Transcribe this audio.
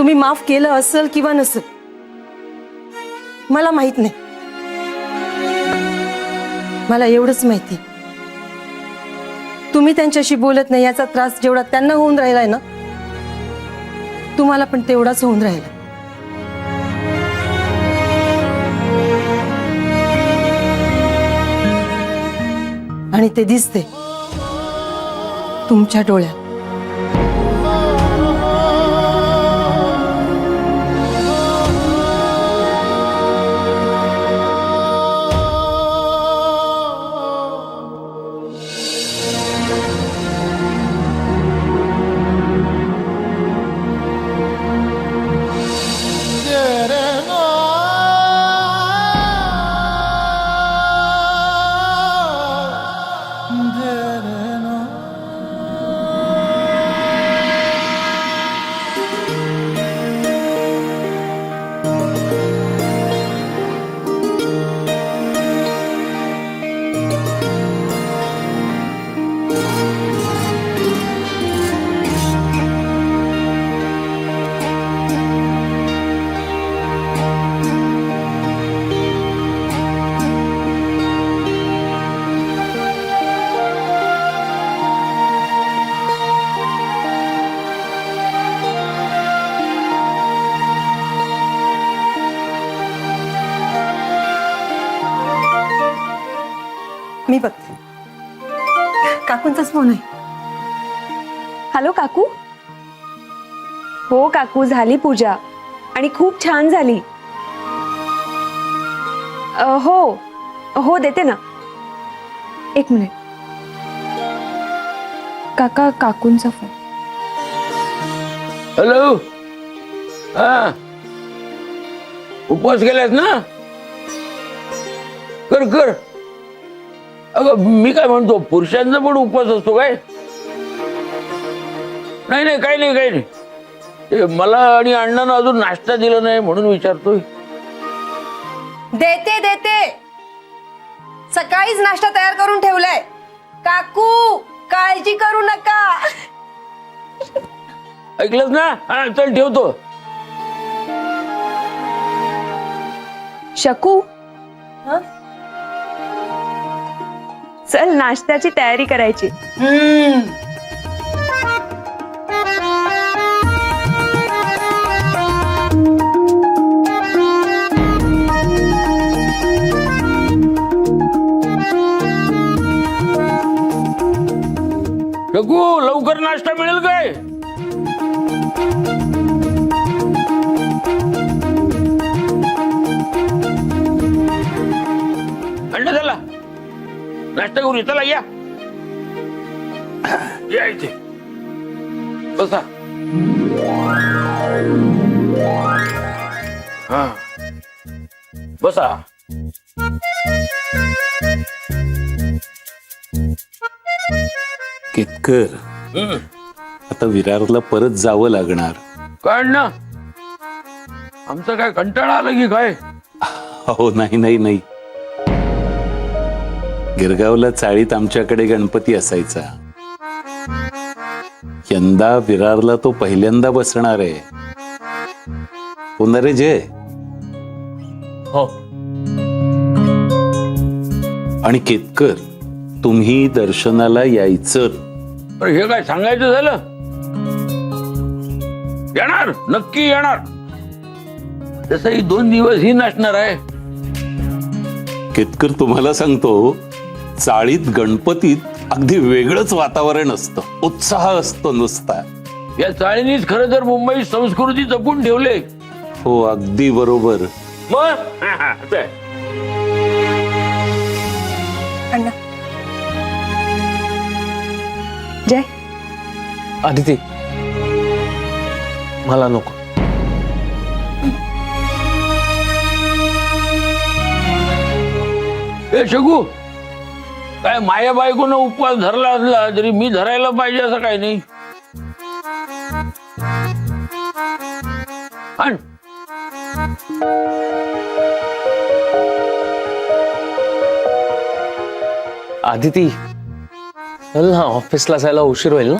तुम्ही माफ केलं असेल किंवा नसेल मला माहित नाही. मला एवढंच माहिती, तुम्ही त्यांच्याशी बोलत नाही याचा त्रास जेवढा त्यांना होऊन राहिलाय ना, तुम्हाला पण तेवढाच होऊन राहिला. आणि ते दिसते तुमच्या डोळ्यात. मी बघते. काकूंचाच फोन आहे. हॅलो काकू. हो काकू, झाली पूजा आणि खूप छान झाली. हो हो देते ना, एक मिनिट. काका, काकूंचा फोन. हॅलो. हा, उपवास केलास ना? कर कर. अगं मी काय म्हणतो, पुरुषांचा पण उपवास असतो काय? नाही नाही, काही नाही काही नाही. ते मला आणि अण्णांना अजून नाश्ता दिला नाही म्हणून विचारतोय. देते देते, सकाळीच नाश्ता तयार करून ठेवलाय. काकू काळजी करू नका. ऐकलंस ना? हा चल ठेवतो. शकू, चल नाश्त्याची तयारी करायची. शकू, लवकर नाश्ता मिळेल काय? अण्णा चला नाश्ता करू. चला या या इथे बसा. हा बसा. केतकर, आता विरारला परत जावं लागणार. काय अण्णा, आमचा काय कंटाळा आला की काय? हो नाही नाही नाही, गिरगावला चाळीत आमच्याकडे गणपती असायचा. यंदा विरारला तो पहिल्यांदा बसणार आहे. हो ना रे जय? हो. आणि केतकर, तुम्ही दर्शनाला यायचं. अरे हे काय सांगायचं झालं? येणार, नक्की येणार. तसंही 2 दिवस ही नसणार आहे. केतकर, तुम्हाला सांगतो, चाळीत गणपतीत अगदी वेगळंच वातावरण असतं, उत्साह असतो नुसता. या चाळीनीच खरं तर मुंबई संस्कृती जपून ठेवले. हो अगदी बरोबर. मग अण्णा. जय, आदिती, मला नको. ए शकू, काय माया बायकोनं उपवास धरला असला तरी मी धरायला पाहिजे असं काही नाही. आण. आदिती, चल ना, ऑफिसला जायला उशीर होईल ना.